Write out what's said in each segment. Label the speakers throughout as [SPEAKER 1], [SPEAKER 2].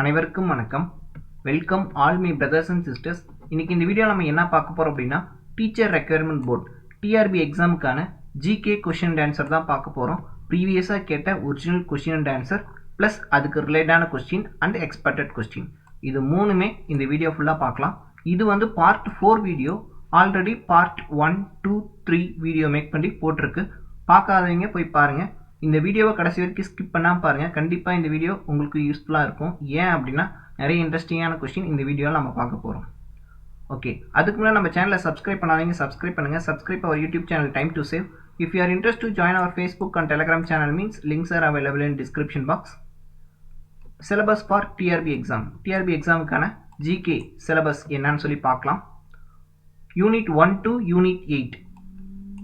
[SPEAKER 1] அனைவருக்கும் வணக்கம். Welcome all my brothers and sisters. இன்னைக்கு இந்த வீடியோ நம்ம என்ன பார்க்க போறோம் அப்படின்னா டீச்சர் ரெக்யர்மெண்ட் போர்ட் டிஆர்பி எக்ஸாமுக்கான ஜிகே கொஸ்டின் அண்ட் ஆன்சர் தான் பார்க்க போறோம். ப்ரீவியஸாக கேட்ட original question and answer plus அதுக்கு ரிலேட்டான கொஸ்டின் அண்ட் எக்ஸ்பெக்டட் கொஸ்டின், இது மூணுமே இந்த வீடியோ ஃபுல்லாக பார்க்கலாம். இது வந்து part 4 video. Already part 1, 2, 3 video make பண்ணி போட்டிருக்கு. பார்க்காதவங்க போய் பாருங்கள். இந்த வீடியோவை கடைசி வரைக்கும் ஸ்கிப் பண்ணாமல் பாருங்கள். கண்டிப்பாக இந்த வீடியோ உங்களுக்கு யூஸ்ஃபுல்லாக இருக்கும். ஏன் அப்படின்னா நிறைய இன்ட்ரெஸ்டிங்கான கொஸ்டின் இந்த வீடியோவில் நம்ம பார்க்க போகிறோம். ஓகே, அதுக்கு முன்னாடி நம்ம சேனலை சப்ஸ்கிரைப் பண்ணாதீங்க, சப்ஸ்கிரைப் பண்ணுங்கள். Subscribe our YouTube channel time to save. If you are interest to join our Facebook and Telegram channel means links are available in description box. Syllabus for TRB exam. TRB எக்ஸாமுக்கான GK syllabus என்னன்னு சொல்லி பார்க்கலாம். Unit 1 to unit 8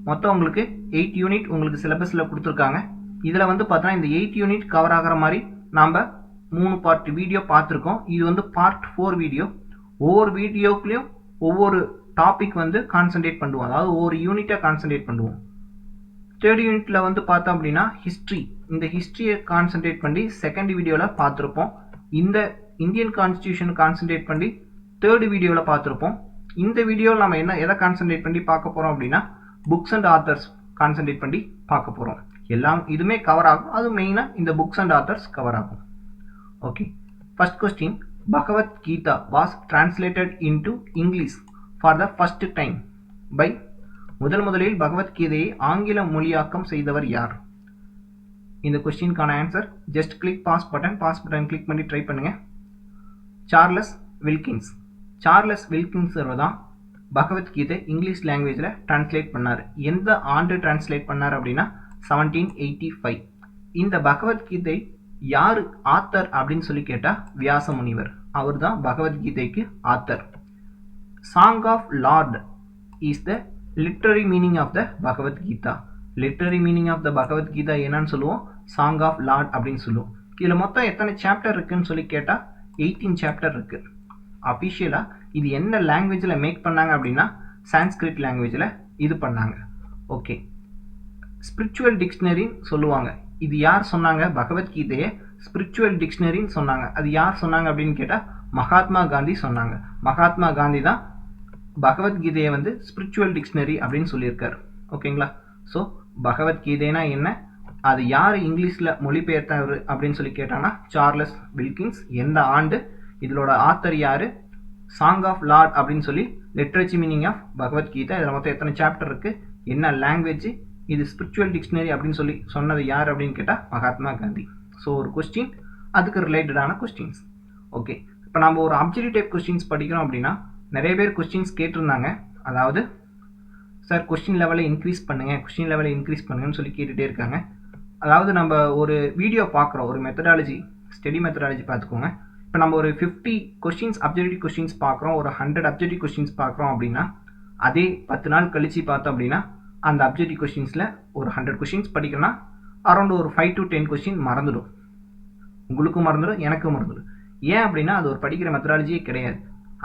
[SPEAKER 1] மொத்தம் உங்களுக்கு 8 unit உங்களுக்கு சிலபஸில் கொடுத்துருக்காங்க. இதில் வந்து பார்த்தோன்னா இந்த 8 யூனிட் கவர் ஆகிற மாதிரி நாம் 3 பார்ட் வீடியோ பார்த்துருக்கோம். இது வந்து பார்ட் 4 வீடியோ. ஒவ்வொரு வீடியோக்குலேயும் ஒவ்வொரு டாபிக் வந்து கான்சன்ட்ரேட் பண்ணுவோம், அதாவது ஒவ்வொரு யூனிட்டை கான்சன்ட்ரேட் பண்ணுவோம். 3rd யூனிட்டில் வந்து பார்த்தோம் அப்படின்னா ஹிஸ்ட்ரி. இந்த ஹிஸ்ட்ரியை கான்சன்ட்ரேட் பண்ணி 2nd வீடியோவில் பார்த்துருப்போம். இந்த இந்தியன் கான்ஸ்டியூஷன் கான்சன்ட்ரேட் பண்ணி 3rd வீடியோவில் பார்த்துருப்போம். இந்த வீடியோவில் நம்ம எதை கான்சன்ட்ரேட் பண்ணி பார்க்க போகிறோம் அப்படின்னா புக்ஸ் அண்ட் ஆத்தர்ஸ் கான்சன்ட்ரேட் பண்ணி பார்க்க போகிறோம். எல்லாம் இதுமே கவர் ஆகும். அது மெயினாக இந்த புக்ஸ் அண்ட் ஆத்தர்ஸ் கவர் ஆகும். Okay, first question. Bhagavad Gita was translated into English for the first time by. முதலில் பகவத்கீதையை ஆங்கில மொழியாக்கம் செய்தவர் யார்? இந்த கொஸ்டினுக்கான answer just click pause button click பண்ணி ட்ரை பண்ணுங்க. Charles Wilkins. சார்லஸ் வில்கின்ஸ் தான் பகவத்கீதை இங்கிலீஷ் லாங்குவேஜில் டிரான்ஸ்லேட் பண்ணார். எந்த ஆண்டு டிரான்ஸ்லேட் பண்ணார் அப்படின்னா 1785. இந்த பகவத்கீதை யார் ஆத்தர் அப்படின்னு சொல்லி கேட்டால் வியாச முனிவர். அவர் தான் பகவத்கீதைக்கு ஆத்தர். Song of lord is the literary meaning of the Bhagavad Gita. Literary meaning of the Bhagavad Gita என்னன்னு சொல்லுவோம்? சாங் ஆஃப் லார்ட் அப்படின்னு சொல்லுவோம். இதில் மொத்தம் எத்தனை சாப்டர் இருக்குன்னு சொல்லி கேட்டால் 18 சாப்டர் இருக்கு. அஃபிஷியலாக இது என்ன லாங்குவேஜில் மேக் பண்ணாங்க அப்படின்னா சான்ஸ்கிரிட் லாங்குவேஜில் இது பண்ணாங்க. ஓகே, ஸ்பிரிச்சுவல் டிக்ஷனரின்னு சொல்லுவாங்க. இது யார் சொன்னாங்க? பகவத்கீதையை ஸ்பிரிச்சுவல் டிக்ஷனரின்னு சொன்னாங்க. அது யார் சொன்னாங்க அப்படின்னு கேட்டால் மகாத்மா காந்தி சொன்னாங்க. மகாத்மா காந்தி தான் பகவத்கீதையை வந்து ஸ்பிரிச்சுவல் டிக்ஷனரி அப்படின்னு சொல்லியிருக்காரு. ஓகேங்களா? ஸோ பகவத்கீதைனா என்ன, அது யார் இங்கிலீஷில் மொழிபெயர்த்தவர் அப்படின்னு சொல்லி கேட்டாங்கன்னா சார்லஸ் வில்கின்ஸ். எந்த ஆண்டு, இதோட ஆத்தர் யார், சாங் ஆஃப் லார்ட் அப்படின்னு சொல்லி லிட்ரேச்சர் மீனிங் ஆஃப் பகவத்கீதை. இதில் மொத்தம் எத்தனை சாப்டர் இருக்குது, என்ன லாங்குவேஜ், இது ஸ்பிரிச்சுவல் டிக்ஷனரி அப்படின்னு சொல்லி சொன்னது யார் அப்படின்னு கேட்டால் மகாத்மா காந்தி. ஸோ ஒரு கொஸ்டின், அதுக்கு ரிலேட்டடான கொஸ்டின்ஸ். ஓகே, இப்போ நம்ம ஒரு அப்ஜெக்டிவ் டைப் கொஸ்டின்ஸ் படிக்கிறோம் அப்படின்னா நிறைய பேர் கொஸ்டின்ஸ் கேட்டிருந்தாங்க. அதாவது சார் கொஸ்டின் லெவலை இன்க்ரீஸ் பண்ணுங்கன்னு சொல்லி கேட்டுகிட்டே இருக்காங்க. அதாவது நம்ம ஒரு வீடியோ பார்க்குறோம், ஒரு மெத்தடாலஜி, ஸ்டடி மெத்தடாலஜி பார்த்துக்கோங்க. இப்போ நம்ம ஒரு 50 கொஸ்டின்ஸ் அப்ஜெக்டிவ் கொஸ்டின்ஸ் பார்க்குறோம், ஒரு 100 அப்ஜெக்டிவ் கொஸ்டின்ஸ் பார்க்குறோம் அப்படின்னா அதே 10 நாள் கழித்து பார்த்தோம் அப்படின்னா அந்த அப்ஜெக்டிவ் கொஸ்டின்ஸில் ஒரு 100 கொஸ்டின்ஸ் படிக்கணும்னா அரௌண்ட் ஒரு 5 to 10 கொஸ்டின் மறந்துடும். உங்களுக்கும் மறந்துடும், எனக்கும் மறந்துடும். ஏன் அப்படின்னா அது ஒரு படிக்கிற மெத்தடாலஜியே கிடையாது.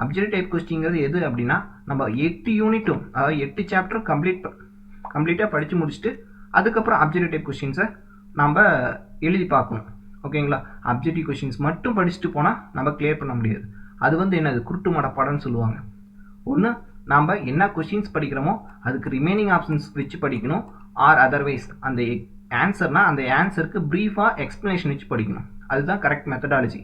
[SPEAKER 1] அப்ஜெக்டிவ் டைப் கொஸ்டின்ங்கிறது எது அப்படின்னா நம்ம 8 யூனிட்டும், அதாவது 8 சாப்டரும் கம்ப்ளீட்டாக படித்து முடிச்சுட்டு அதுக்கப்புறம் அப்ஜெக்டிவ் டைப் கொஸ்டின்ஸை நம்ம எழுதி பார்க்கணும். ஓகேங்களா? அப்ஜெக்டிவ் கொஸ்டின்ஸ் மட்டும் படிச்சுட்டு போனால் நம்ம கிளியர் பண்ண முடியாது. அது வந்து என்னது, குருட்டு மடப்பாடம்னு சொல்லுவாங்க. ஒன்று நாம் என்ன கொஸ்டின்ஸ் படிக்கிறோமோ அதுக்கு ரிமைனிங் ஆப்ஷன்ஸ் வச்சு படிக்கணும். ஆர் அதர்வைஸ் அந்த ஆன்சர்னா அந்த ஆன்சருக்கு ப்ரீஃபாக எக்ஸ்ப்ளனேஷன் வச்சு படிக்கணும். அதுதான் கரெக்ட் மெத்தடாலஜி.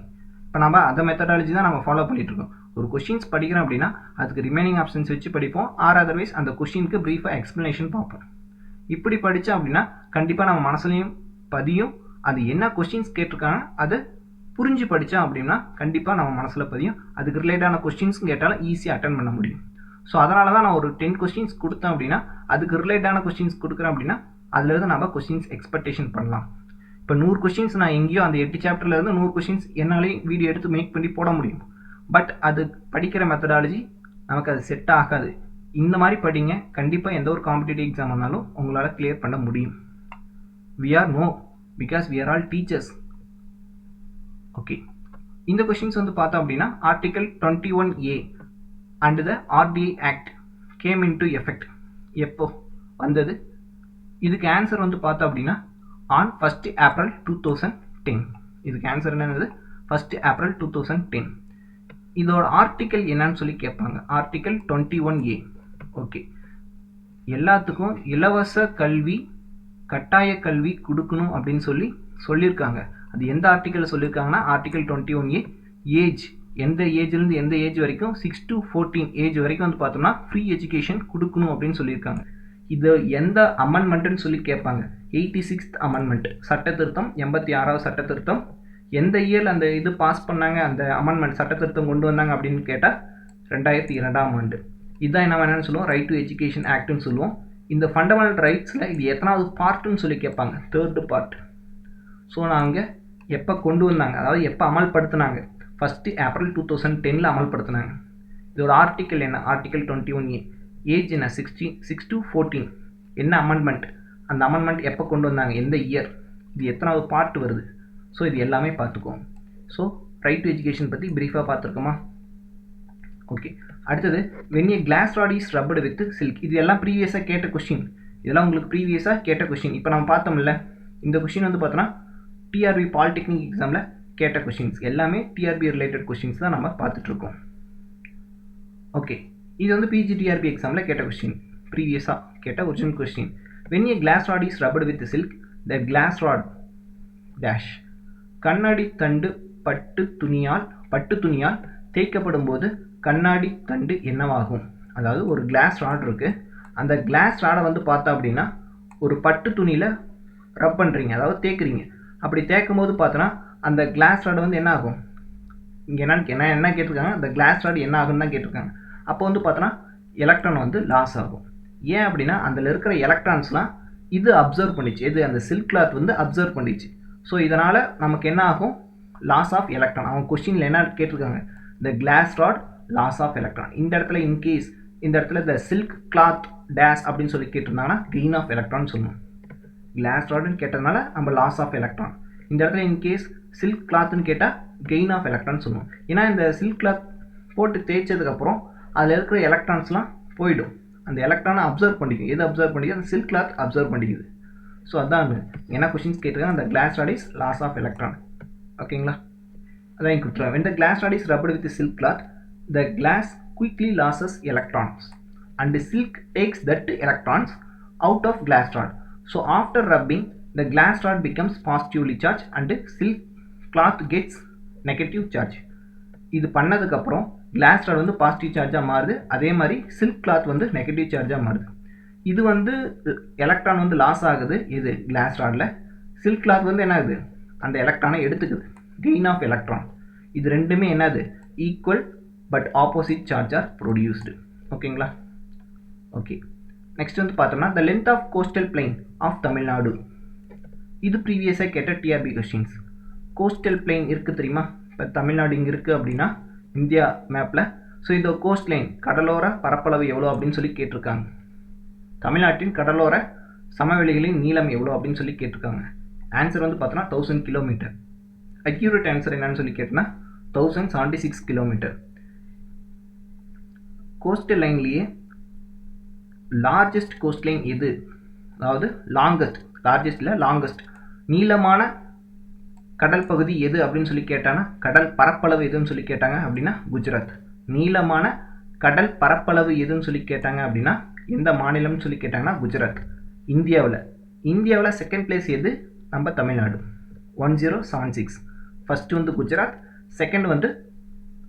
[SPEAKER 1] இப்போ நம்ம அந்த மெத்தடாலஜி தான் நம்ம ஃபாலோ பண்ணிட்டு இருக்கோம். ஒரு கொஸ்டின்ஸ் படிக்கிறோம் அப்படின்னா அதுக்கு ரிமைனிங் ஆப்ஷன்ஸ் வச்சு படிப்போம். ஆர் அதர்வைஸ் அந்த கொஸ்டினுக்கு ப்ரீஃபாக எக்ஸ்ப்ளனேஷன் பார்ப்போம். இப்படி படித்தோம் அப்படின்னா கண்டிப்பாக நம்ம மனசுலையும் பதியும். அது என்ன கொஸ்டின்ஸ் கேட்டிருக்காங்க அதை புரிஞ்சு படித்தோம் அப்படின்னா கண்டிப்பாக நம்ம மனசில் பதியும். அதுக்கு ரிலேட்டான கொஸ்டின்ஸ் கேட்டாலும் ஈஸியாக அட்டன் பண்ண முடியும். ஸோ அதனால தான் நான் ஒரு 10 கொஸ்டின்ஸ் கொடுத்தேன் அப்படின்னா அதுக்கு ரிலேட்டான கொஸ்டின்ஸ் கொடுக்குறேன் அப்படின்னா அதுலேருந்து நம்ம கொஸ்டின்ஸ் எக்ஸ்பெக்டேஷன் பண்ணலாம். இப்போ 100 கொஸ்டின்ஸ் நான் எங்கேயோ அந்த 8 சாப்டர்லேருந்து 100 கொஸ்டின்ஸ் என்னாலே வீடியோ எடுத்து மேக் பண்ணி போட முடியும். பட் அது படிக்கிற மெத்தடாலஜி நமக்கு அது செட் ஆகாது. இந்த மாதிரி படிங்க, கண்டிப்பாக எந்த ஒரு காம்படிட்டிவ் எக்ஸாம் வந்தாலும் உங்களால் கிளியர் பண்ண முடியும். We are know because we are all teachers. Okay, இந்த கொஸ்டின்ஸ் வந்து பார்த்தோம் அப்படின்னா article 21A and the RDA Act came into effect எப்போ வந்தது? இதுக்கு ஆன்சர் வந்து பார்த்தோம் அப்படின்னா on 1st April 2010. இதுக்கு ஆன்சர் என்னது? 1st April 2010. இதோட ஆர்டிக்கல் என்னன்னு சொல்லி கேட்பாங்க. Article 21A. ஓகே, எல்லாத்துக்கும் இலவச கல்வி கட்டாய கல்வி கொடுக்கணும் அப்படின்னு சொல்லியிருக்காங்க. அது எந்த ஆர்டிக்கல் சொல்லியிருக்காங்கன்னா ஆர்டிக்கல் 21A. ஏஜ் எந்த ஏஜ்லேருந்து எந்த ஏஜ் வரைக்கும் 6 to 14 ஏஜ் வரைக்கும் வந்து பார்த்தோம்னா ஃப்ரீ எஜுகேஷன் கொடுக்கணும் அப்படின்னு சொல்லியிருக்காங்க. இது எந்த அமெண்ட்மெண்ட்டுன்னு சொல்லி கேட்பாங்க. 86th அமெண்ட்மெண்ட், சட்ட திருத்தம், 86வது சட்ட திருத்தம். எந்த இயரில் அந்த இது பாஸ் பண்ணாங்க, அந்த அமெண்ட்மெண்ட் சட்ட திருத்தம் கொண்டு வந்தாங்க அப்படின்னு கேட்டால் 2002ஆம் ஆண்டு. இதுதான் என்ன வேணும்னு சொல்லுவோம், ரைட் டு எஜுகேஷன் ஆக்ட்னு சொல்லுவோம். இந்த ஃபண்டமெண்டல் ரைட்ஸில் இது எத்தனாவது பார்ட்டுன்னு சொல்லி கேட்பாங்க, 3rd பார்ட். ஸோ நாங்கள் எப்போ கொண்டு வந்தாங்க, அதாவது எப்போ அமல்படுத்தினாங்க, 1st April 2010 அமல்படுத்தினாங்க. இதோட ஆர்டிக்கல் என்ன, ஆர்டிக்கல் 21A. ஏஜ் என்ன, 6 to 14. என்ன அமெண்ட்மெண்ட், அந்த அமெண்ட்மெண்ட் எப்போ கொண்டு வந்தாங்க, எந்த இயர், இது எத்தனாவது பார்ட் வருது. ஸோ இது எல்லாமே பார்த்துக்குவோம். ஸோ ரைட் டு எஜுகேஷன் பற்றி ப்ரீஃபாக பார்த்துருக்கோமா. ஓகே, அடுத்தது when a glass rod is rubbed with silk. இது எல்லாம் ப்ரீவியஸாக கேட்ட கொஸ்டின், இதெல்லாம் உங்களுக்கு ப்ரீவியஸாக கேட்ட கொஸ்டின். இப்போ நம்ம பார்த்தோம்ல, இந்த கொஸ்டின் வந்து பார்த்தோன்னா டிஆர்பி பாலிடெக்னிக் எக்ஸாமில் கேட்ட கொஸ்டின்ஸ் எல்லாமே டிஆர்பி ரிலேட்டட் கொஸ்டின்ஸ் தான் நம்ம பார்த்துட்ருக்கோம். ஓகே, இது வந்து பிஜிடிஆர்பி எக்ஸாமில் கேட்ட கொஸ்டின், ப்ரீவியஸாக கேட்ட original question. when a glass rod is rubbed with silk, the glass rod dash. கண்ணாடி தண்டு பட்டு துணியால் தேய்க்கப்படும் போது கண்ணாடி தண்டு என்னவாகும். அதாவது ஒரு கிளாஸ் ராட் இருக்குது, அந்த கிளாஸ் ராடை வந்து பார்த்தா அப்படின்னா ஒரு பட்டு துணியில் ரப் பண்ணுறீங்க, அதாவது தேய்க்குறீங்க. அப்படி தேய்க்கும் போது பார்த்தோன்னா அந்த கிளாஸ் ராடு வந்து என்ன ஆகும், இங்கே என்ன கேட்டிருக்காங்க, அந்த கிளாஸ் ராடு என்ன ஆகுன்னு தான் கேட்டிருக்காங்க. அப்போ வந்து பார்த்தோன்னா எலக்ட்ரான் வந்து லாஸ் ஆகும். ஏன் அப்படின்னா அதில் இருக்கிற எலக்ட்ரான்ஸ்லாம் இது அப்சர்வ் பண்ணிச்சு, இது அந்த சில்க் கிளாத் வந்து அப்சர்வ் பண்ணிச்சு. ஸோ இதனால் நமக்கு என்ன ஆகும், லாஸ் ஆஃப் எலக்ட்ரான். அவங்க கொஸ்டினில் என்ன கேட்டிருக்காங்க, the glass rod loss of electron. இந்த இடத்துல இன்கேஸ் இந்த இடத்துல த சில்க் கிளாத் டேஸ் அப்படின்னு சொல்லி கேட்டிருந்தாங்கன்னா கெயின் ஆஃப் எலக்ட்ரான் சொல்லணும். கிளாஸ் ராடுன்னு கேட்டதுனால நம்ம லாஸ் ஆஃப் எலக்ட்ரான். இந்த இடத்துல இன்கேஸ் சில்க் கிளாத்னு கேட்டால் கெயின் ஆஃப் எலக்ட்ரான் சொல்லணும். ஏன்னா இந்த சில்க் கிளாத் போட்டு தேய்ச்சதுக்கப்புறம் அதில் இருக்கிற எலக்ட்ரான்ஸ்லாம் போயிடும், அந்த எலக்ட்ரானை அப்சர்வ் பண்ணிக்கும். எது அப்சர்வ் பண்ணிக்குது, அந்த சில்க் கிளாத் அப்சர்வ் பண்ணிக்குது. ஸோ அதான் என்ன கொஸ்டின்ஸ் கேட்டிருக்காங்க, அந்த glass rod is loss of electron. ஓகேங்களா, அதான் இங்கே கொடுத்துருவாங்க. when the glass rod is rubbed with the silk cloth, the glass quickly loses electrons and the silk takes that electrons out of glass rod. So after rubbing, the glass rod becomes positively charged and the silk cloth gets negative charge. இது பண்ணதுக்கப்புறம் class rod வந்து positive சார்ஜாக மாறுது, அதே மாதிரி silk cloth வந்து negative சார்ஜாக மாறுது. இது வந்து எலக்ட்ரான் வந்து லாஸ் ஆகுது, இது கிளாஸ் ராடில். சில்க் கிளாத் வந்து என்ன ஆகுது, அந்த எலக்ட்ரானை எடுத்துக்குது, கெயின் ஆஃப் எலக்ட்ரான். இது ரெண்டுமே என்னது, equal but opposite charge are produced. ஓகேங்களா. ஓகே, நெக்ஸ்ட் வந்து பார்த்தோம்னா the length of coastal plain of Tamil Nadu. இது ப்ரீவியஸாக கேட்ட டிஆர்பி கொஸ்டின்ஸ். கோஸ்டல் பிளைன் இருக்குது தெரியுமா, இப்போ தமிழ்நாடு இங்கே இருக்குது அப்படின்னா இந்தியா மேப்பில். ஸோ இந்த கோஸ்ட் லைன் கடலோர பரப்பளவு எவ்வளோ அப்படின்னு சொல்லி கேட்டிருக்காங்க. தமிழ்நாட்டின் கடலோர சமவெளிகளின் நீளம் எவ்வளோ அப்படின்னு சொல்லி கேட்டிருக்காங்க. ஆன்சர் வந்து பார்த்தோன்னா 1000 கிலோமீட்டர். அக்யூரேட் ஆன்சர் என்னன்னு சொல்லி கேட்டோன்னா 1076 கிலோமீட்டர். கோஸ்டல் லைன்லேயே லார்ஜஸ்ட் கோஸ்ட் லைன் எது, அதாவது லாங்கஸ்ட் நீளமான கடல் பகுதி எது அப்படின்னு சொல்லி கேட்டாங்கன்னா, கடல் பரப்பளவு எதுன்னு சொல்லி கேட்டாங்க அப்படின்னா குஜராத். நீளமான கடல் பரப்பளவு எதுன்னு சொல்லி கேட்டாங்க அப்படின்னா எந்த மாநிலம்னு சொல்லி கேட்டாங்கன்னா குஜராத். இந்தியாவில் செகண்ட் பிளேஸ் எது, நம்ம தமிழ்நாடு, 1076. ஃபஸ்ட்டு வந்து குஜராத், செகண்ட் வந்து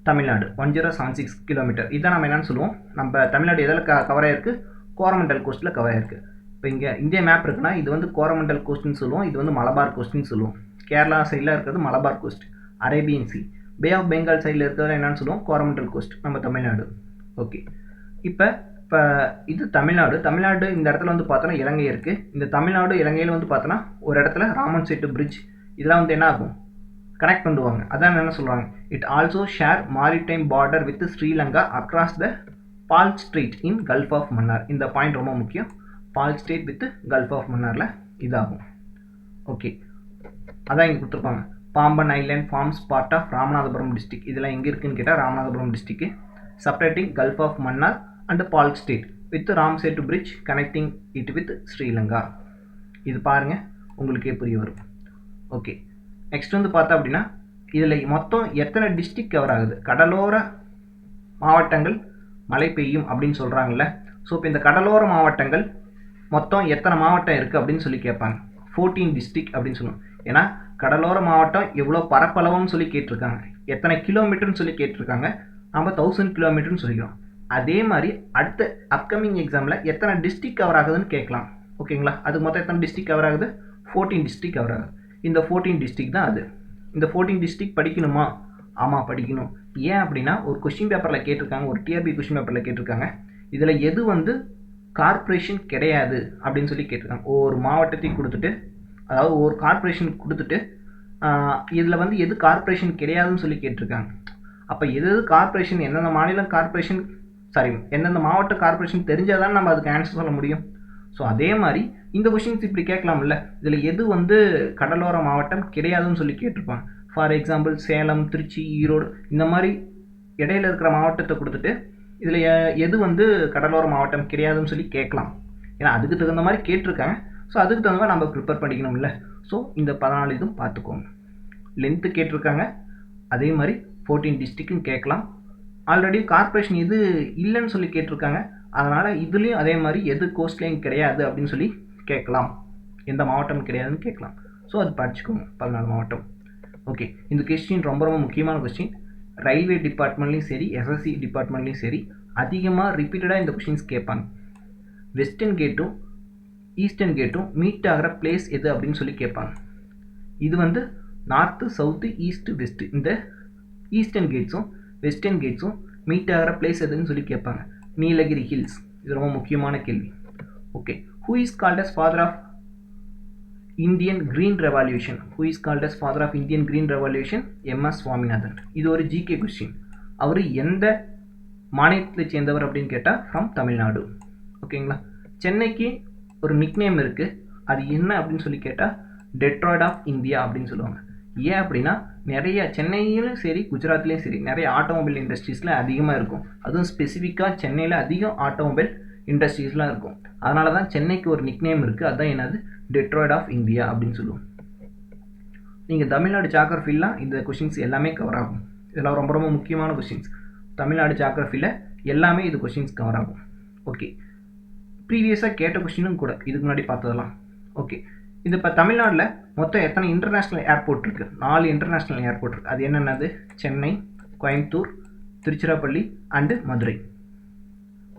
[SPEAKER 1] தமிழ்நாடு, 1076 கிலோமீட்டர். இதான் நம்ம என்னென்னு சொல்லுவோம், நம்ம தமிழ்நாடு எதில் கவர் ஆகிருக்கு, கோரமண்டல் கோஸ்ட்டில் கவர் ஆகிருக்கு. இப்போ இங்கே இந்தியா மேப் இருக்குன்னா இது வந்து கோரமண்டல் கோஸ்ட்னு சொல்லுவோம், இது வந்து மலபார் கோஸ்ட்னு சொல்லுவோம். கேரளா சைடில் இருக்கிறது Malabar coast, Arabian sea. Bay of Bengal சைடில் இருக்கிறது என்னென்னு சொல்லுவோம், கோரமண்டல் கோஸ்ட், நம்ம தமிழ்நாடு. ஓகே, இப்போ இது தமிழ்நாடு இந்த இடத்துல வந்து பார்த்தோன்னா இலங்கை இருக்குது. இந்த தமிழ்நாடு இலங்கையில் வந்து பார்த்தோன்னா ஒரு இடத்துல ராமன் செட்டு பிரிட்ஜ், இதெல்லாம் வந்து என்ன ஆகும், கனெக்ட் பண்ணுவாங்க. அதான் என்ன சொல்கிறாங்க, it also share maritime border with Sri Lanka across the Palk strait in gulf of Mannar. இந்த பாயிண்ட் ரொம்ப முக்கியம், Palk strait with gulf of மன்னாரில் இதாகும். ஓகே, அதான் இங்கே கொடுத்துருப்பாங்க. Pamban island forms part of Ramanathapuram district. இதெல்லாம் எங்கே இருக்குன்னு கேட்டால் Ramanathapuram district. Separating gulf of Mannar and Palk strait with Ram Setu bridge connecting it with Sri Lanka. இது பாருங்கள், உங்களுக்கே புரிய வரும். ஓகே, நெக்ஸ்ட் வந்து பார்த்தா அப்படின்னா இதில் மொத்தம் எத்தனை டிஸ்ட்ரிக்ட் கவர் ஆகுது? கடலோர மாவட்டங்கள் மழை பெய்யும் அப்படின்னு சொல்கிறாங்கல்ல. ஸோ இப்போ இந்த கடலோர மாவட்டங்கள் மொத்தம் எத்தனை மாவட்டம் இருக்குது அப்படின்னு சொல்லி கேட்பாங்க. 14 டிஸ்ட்ரிக்ட் அப்படின்னு சொல்லுவோம். ஏன்னா கடலோர மாவட்டம் எவ்வளோ பரப்பளவுன்னு சொல்லி கேட்டிருக்காங்க, எத்தனை கிலோமீட்டர்னு சொல்லி கேட்டிருக்காங்க. நம்ம 1000 கிலோமீட்டர்னு சொல்லிக்கிறோம். அதே மாதிரி அடுத்த அப்கமிங் எக்ஸாமில் எத்தனை டிஸ்ட்ரிக்ட் கவர் ஆகுதுன்னு கேட்கலாம். ஓகேங்களா? அது மொத்தம் எத்தனை டிஸ்ட்ரிக்ட் கவர் ஆகுது? 14 டிஸ்ட்ரிக்ட் கவர் ஆகுது. இந்த 14 டிஸ்ட்ரிக்ட் தான் அது. இந்த 14 டிஸ்ட்ரிக்ட் படிக்கணுமா? ஆமாம், படிக்கணும். ஏன் அப்படின்னா ஒரு கொஸ்டின் பேப்பரில் கேட்டிருக்காங்க, ஒரு டிஆர்பி கொஸ்டின் பேப்பரில் கேட்டிருக்காங்க, இதில் எது வந்து கார்ப்பரேஷன் கிடையாது அப்படின்னு சொல்லி கேட்டிருக்காங்க. ஒவ்வொரு மாவட்டத்தையும் கொடுத்துட்டு, அதாவது ஒரு கார்ப்பரேஷன் கொடுத்துட்டு இதில் வந்து எது கார்ப்பரேஷன் கிடையாதுன்னு சொல்லி கேட்டிருக்காங்க. அப்போ எது கார்ப்பரேஷன், எந்தெந்த மாநிலம் கார்ப்பரேஷன், எந்தெந்த மாவட்ட கார்ப்பரேஷன் தெரிஞ்சால் தான் நம்ம அதுக்கு ஆன்சர் சொல்ல முடியும். ஸோ அதே மாதிரி இந்த கொஷின்ஸ் இப்படி கேட்கலாம்ல, இதில் எது வந்து கடலோர மாவட்டம் கிடையாதுன்னு சொல்லி கேட்டிருப்பாங்க. ஃபார் எக்ஸாம்பிள் சேலம், திருச்சி, ஈரோடு இந்த மாதிரி இடையில இருக்கிற மாவட்டத்தை கொடுத்துட்டு இதில் எது வந்து கடலோர மாவட்டம் கிடையாதுன்னு சொல்லி கேட்கலாம். ஏன்னா அதுக்கு தகுந்த மாதிரி கேட்டிருக்காங்க. ஸோ அதுக்கு தகுந்த மாதிரி நம்ம ப்ரிப்பேர் பண்ணிக்கணும்ல. ஸோ இந்த 14 இதுவும் பார்த்துக்கோங்க. லென்த்து கேட்டிருக்காங்க, அதே மாதிரி 14 டிஸ்ட்ரிக்ட்டும் கேட்கலாம். ஆல்ரெடி கார்ப்பரேஷன் எது இல்லைன்னு சொல்லி கேட்டிருக்காங்க. அதனால் இதுலேயும் அதே மாதிரி எது கோஸ்ட்லேயும் கிடையாது அப்படின்னு சொல்லி கேட்கலாம், எந்த மாவட்டம் கிடையாதுன்னு கேட்கலாம். ஸோ அது படிச்சுக்கோங்க, 14 மாவட்டம். ஓகே, இந்த கொஸ்டின் ரொம்ப ரொம்ப முக்கியமான கொஸ்டின். ரயில்வே டிபார்ட்மெண்ட்லேயும் சரி, எஸ்எஸ்சி டிபார்ட்மெண்ட்லேயும் சரி, அதிகமாக ரிப்பீட்டடாக இந்த கொஸ்டின்ஸ் கேட்பாங்க. வெஸ்டர்ன் கேட்டும் ஈஸ்டர்ன் கேட்டும் மீட் ஆகிற பிளேஸ் எது அப்படின்னு சொல்லி கேட்பாங்க. இது வந்து நார்த்து, சவுத்து, ஈஸ்ட்டு, வெஸ்ட்டு, இந்த ஈஸ்டர்ன் கேட்ஸும் வெஸ்டர்ன் கேட்ஸும் மீட் ஆகிற பிளேஸ் எதுன்னு சொல்லி கேட்பாங்க. நீலகிரி ஹில்ஸ். இது ரொம்ப முக்கியமான கேள்வி. Okay, who is called as father of Indian green revolution? Who is called as father of Indian green revolution? M S Swaminathan. இது ஒரு ஜிகே கொஸ்டின். அவர் எந்த மாநிலத்தை சேர்ந்தவர் அப்படின்னு கேட்டால் ஃப்ரம் தமிழ்நாடு. ஓகேங்களா? சென்னைக்கு ஒரு நிக்நேம் இருக்குது, அது என்ன அப்படின்னு சொல்லி கேட்டால் டெட்ராய்ட் ஆஃப் இந்தியா அப்படின்னு சொல்லுவாங்க. ஏன் அப்படின்னா நிறைய சென்னையிலும் சரி குஜராத்லேயும் சரி நிறைய ஆட்டோமொபைல் இண்டஸ்ட்ரீஸில் அதிகமாக இருக்கும். அதுவும் ஸ்பெசிஃபிக்காக சென்னையில் அதிகம் ஆட்டோமொபைல் இண்டஸ்ட்ரீஸ்லாம் இருக்கும். அதனால தான் சென்னைக்கு ஒரு நிக்நேம் இருக்குது, அதுதான் என்னது, டெட்ராய்ட் ஆஃப் இந்தியா அப்படின்னு சொல்லுவோம். நீங்கள் தமிழ்நாடு ஜியோகிராஃபிலாம் இந்த கொஷின்ஸ் எல்லாமே கவர் ஆகும். இதெல்லாம் ரொம்ப ரொம்ப முக்கியமான கொஷின்ஸ். தமிழ்நாடு ஜியோகிராஃபியில் எல்லாமே இது கொஷின்ஸ் கவர் ஆகும். ஓகே, ப்ரீவியஸாக கேட்ட கொஸ்டினும் கூட இதுக்கு முன்னாடி பார்த்ததெல்லாம். ஓகே, இது இப்போ தமிழ்நாட்டில் மொத்தம் எத்தனை இன்டர்நேஷ்னல் ஏர்போர்ட் இருக்குது? 4 இன்டர்நேஷ்னல் ஏர்போர்ட் இருக்குது. அது என்னென்னது? சென்னை, கோயம்புத்தூர், திருச்சிராப்பள்ளி அண்டு மதுரை.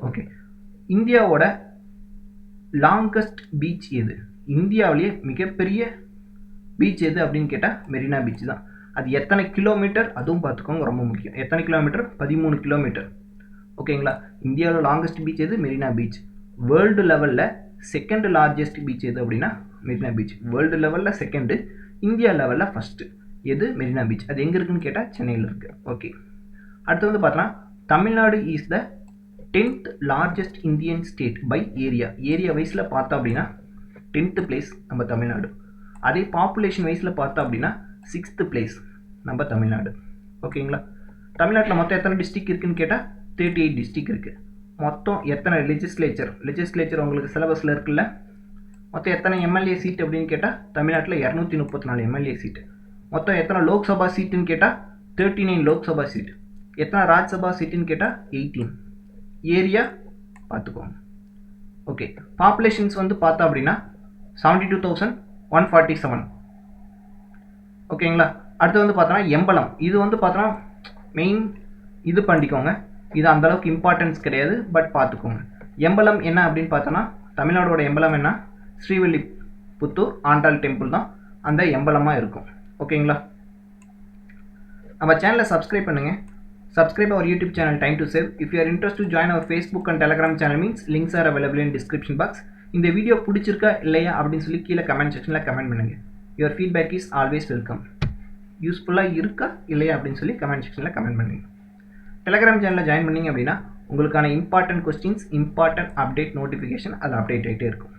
[SPEAKER 1] ஓகே, இந்தியாவோட லாங்கஸ்ட் பீச் எது? இந்தியாவிலேயே மிகப்பெரிய பீச் எது அப்படின்னு கேட்டால் மெரினா பீச் தான். அது எத்தனை கிலோமீட்டர் அதுவும் பார்த்துக்கோங்க, ரொம்ப முக்கியம். எத்தனை கிலோமீட்டர்? 13 கிலோமீட்டர். ஓகேங்களா? இந்தியாவில் லாங்கஸ்ட் பீச் எது? மெரினா பீச். வேர்ல்டு லெவலில் செகண்ட் லார்ஜஸ்ட் பீச் எது அப்படின்னா மெரினா பீச். வேர்ல்டு லெவலில் செகண்டு, இந்தியா லெவலில் ஃபஸ்ட்டு எது? மெரினா பீச். அது எங்கே இருக்குன்னு கேட்டால் சென்னையில் இருக்குது. ஓகே, அடுத்து வந்து பார்த்தோன்னா Tamil Nadu is the 10th largest Indian state by area. Area வைஸில் பார்த்தோம் அப்படின்னா 10th பிளேஸ் நம்ம தமிழ்நாடு. அதே பாப்புலேஷன் வைஸில் பார்த்தோம் அப்படின்னா 6th பிளேஸ் நம்ம தமிழ்நாடு. ஓகேங்களா? தமிழ்நாட்டில் மொத்தம் எத்தனை டிஸ்ட்ரிக்ட் இருக்குதுன்னு கேட்டால் 38 டிஸ்ட்ரிக்ட் இருக்குது. மொத்தம் எத்தனை லெஜிஸ்லேச்சர் உங்களுக்கு சிலபஸில் இருக்குல்ல, மொத்தம் எத்தனை எம்எல்ஏ சீட் அப்படின்னு கேட்டால் தமிழ்நாட்டில் 234 எம்எல்ஏ சீட்டு. மொத்தம் எத்தனை லோக்சபா சீட்டுன்னு கேட்டால் 39 லோக்சபா சீட். எத்தனை ராஜ்யசபா சீட்டுன்னு கேட்டால் 18. ஏரியா பார்த்துக்கோங்க. ஓகே, பாப்புலேஷன்ஸ் வந்து பார்த்தா அப்படின்னா 72,147. ஓகேங்களா? அடுத்து வந்து பார்த்தோன்னா எம்பலம். இது வந்து பார்த்தோன்னா மெயின் இது பண்ணிக்கோங்க, இது அந்தளவுக்கு இம்பார்ட்டன்ஸ் கிடையாது, பட் பார்த்துக்கோங்க. எம்பலம் என்ன அப்படின்னு பார்த்தோன்னா தமிழ்நாடோட எம்பலம் என்ன? ஸ்ரீவில்லிபுத்தூர் ஆண்டாள் டெம்பிள் தான் அந்த எம்பலமாக இருக்கும். ஓகேங்களா? நம்ம சேனலை சப்ஸ்கிரைப் பண்ணுங்கள். Subscribe our YouTube channel Time to Save. If you are interested to join our Facebook and Telegram channel means links are available in description box. இந்த வீடியோ பிடிச்சிருக்கா இல்லையா அப்படின்னு சொல்லி கீழே கமெண்ட் செக்ஷனில் கமெண்ட் பண்ணுங்கள். Your feedback is always welcome. யூஸ்ஃபுல்லாக இருக்கா இல்லையா அப்படின்னு சொல்லி கமெண்ட் செக்ஷனில் கமெண்ட் பண்ணுங்கள். டெலகிராம் சேனலில் ஜாயின் பண்ணிங்க அப்படின்னா உங்களுக்கான important questions, important update notification அது அப்டேட் ஆகிட்டே இருக்கும்.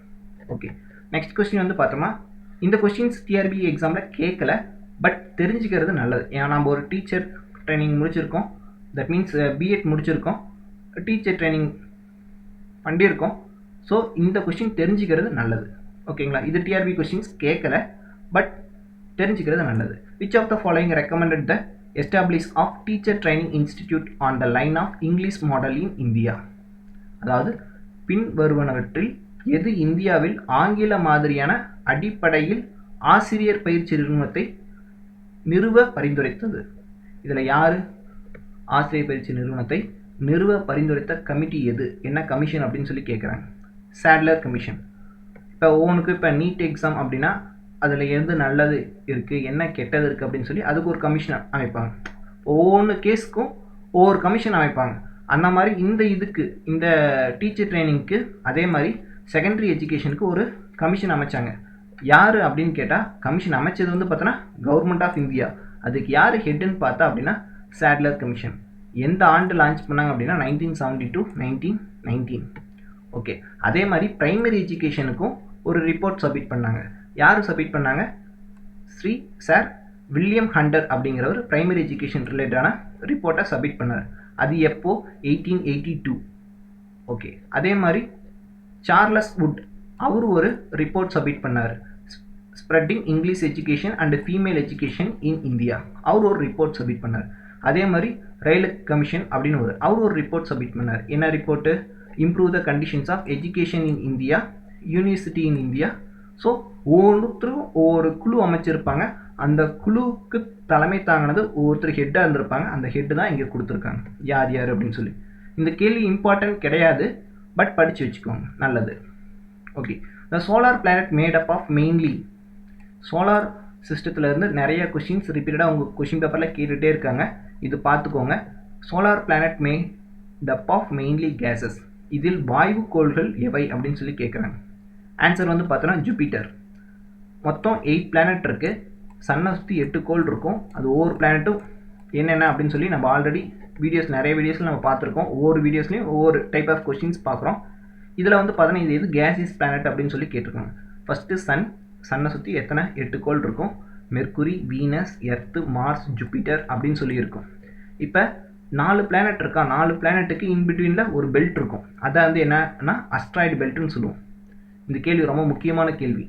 [SPEAKER 1] ஓகே, நெக்ஸ்ட் கொஸ்டின் வந்து பார்த்தோம்னா இந்த கொஸ்டின்ஸ் டிஆர்பி எக்ஸாமில் கேட்கல, பட் தெரிஞ்சுக்கிறது நல்லது. ஏன்னா நம்ம ஒரு டீச்சர் ட்ரைனிங் முடிச்சிருக்கோம், தட் மீன்ஸ் பிஎட் முடிச்சிருக்கோம், டீச்சர் ட்ரைனிங் பண்ணியிருக்கோம். ஸோ இந்த கொஸ்டின் தெரிஞ்சுக்கிறது நல்லது. ஓகேங்களா? இது டிஆர்பி கொஸ்டின்ஸ் கேட்கல, பட் தெரிஞ்சுக்கிறது நல்லது. which of the following recommended the establishment of teacher training institute on the line of English model in India? அதாவது பின் வருவனவற்றில் எது இந்தியாவில் ஆங்கில மாதிரியான அடிப்படையில் ஆசிரியர் பயிற்சி நிறுவனத்தை நிறுவ பரிந்துரைத்தது? இதில் யார் ஆசிரியர் பயிற்சி நிறுவனத்தை நிறுவ பரிந்துரைத்த கமிட்டி எது, என்ன கமிஷன் அப்படின்னு சொல்லி கேட்குறாங்க. Sadler commission. இப்போ ஒவ்வொன்றுக்கு இப்போ நீட் எக்ஸாம் அப்படின்னா அதில் எது நல்லது இருக்குது, என்ன கெட்டது இருக்குது அப்படின்னு சொல்லி அதுக்கு ஒரு கமிஷன் அமைப்பாங்க. ஒவ்வொன்று கேஸுக்கும் ஒவ்வொரு கமிஷன் அமைப்பாங்க. அந்த மாதிரி இந்த டீச்சர் ட்ரைனிங்க்கு அதே மாதிரி செகண்டரி எஜுகேஷனுக்கு ஒரு கமிஷன் அமைச்சாங்க. யார் அப்படின்னு கேட்டால் கமிஷன் அமைச்சது வந்து பார்த்தோன்னா கவர்மெண்ட் ஆஃப் இந்தியா. அதுக்கு யார் ஹெட்டுன்னு பார்த்தா அப்படின்னா சாட்லர் கமிஷன். எந்த ஆண்டு லான்ச் பண்ணாங்க அப்படின்னா 1970 to 1919. ஓகே, அதே மாதிரி ப்ரைமரி எஜுகேஷனுக்கும் ஒரு ரிப்போர்ட் சப்மிட் பண்ணாங்க. யார் சப்மிட் பண்ணாங்க? சார் வில்லியம் ஹண்டர் அப்படிங்கிறவர் ப்ரைமரி எஜுகேஷன் ரிலேட்டடான ரிப்போர்ட்டை சப்மிட் பண்ணார். அது எப்போ? 1882. ஓகே, அதே மாதிரி சார்லஸ் வுட் அவர் ஒரு ரிப்போர்ட் சப்மிட் பண்ணார். Spreading English education and female education in India. அவர் ஒரு ரிப்போர்ட் சப்மிட் பண்ணார். அதே மாதிரி ரயில்வே கமிஷன் அப்படின்னு அவர் ஒரு ரிப்போர்ட் சப்மிட் பண்ணார். என்ன report? Improve the conditions of education in India, university in India. So ஒவ்வொருத்தரும் ஒவ்வொரு குழு அமைச்சிருப்பாங்க. அந்த குழுவுக்கு தலைமை தாங்கினது ஒவ்வொருத்தர் ஹெட்டாக இருந்திருப்பாங்க. அந்த ஹெட்டு தான் இங்கே கொடுத்துருக்காங்க யார் யார் அப்படின்னு சொல்லி. இந்த கேள்வி இம்பார்ட்டன்ட் கிடையாது, பட் படித்து வச்சுக்கோங்க, நல்லது. Okay, the solar planet made up of mainly. Solar சிஸ்டத்தில் இருந்து நிறைய கொஷின்ஸ் ரிப்பீட்டடாக உங்கள் கொஷின் பேப்பரில் கேட்டுகிட்டே இருக்காங்க. இது பார்த்துக்கோங்க. Solar planet made up of mainly gases. இதில் வாயு கோள்கள் எவை அப்படின்னு சொல்லி கேட்குறாங்க. ஆன்சர் வந்து பார்த்தோன்னா ஜூபிட்டர். மொத்தம் 8 பிளானட் இருக்குது. சன்னை சுற்றி 8 கோள் இருக்கும். அது ஒவ்வொரு பிளானட்டும் என்னென்ன அப்படின்னு சொல்லி நம்ம ஆல்ரெடி நிறைய வீடியோஸில் நம்ம பார்த்துருக்கோம். ஒவ்வொரு வீடியோஸ்லையும் ஒவ்வொரு டைப் ஆஃப் கொஷின்ஸ் பார்க்குறோம். இதில் வந்து பார்த்தோன்னா இது கேஸியஸ் பிளானட் அப்படின்னு சொல்லி கேட்டிருக்காங்க. ஃபஸ்ட்டு சன்னை சுற்றி 8 கோள் இருக்கும். Mercury, Venus, earth, Mars, Jupiter அப்படின்னு சொல்லி இருக்கும். இப்போ 4 பிளானட் இருக்கா. 4 பிளானட்டுக்கு இன்பிட்வீனில் ஒரு பெல்ட் இருக்கும். அதை வந்து என்னன்னா அஸ்ட்ராய்டு பெல்ட்டுன்னு சொல்லுவோம். இந்த கேள்வி ரொம்ப முக்கியமான கேள்வி.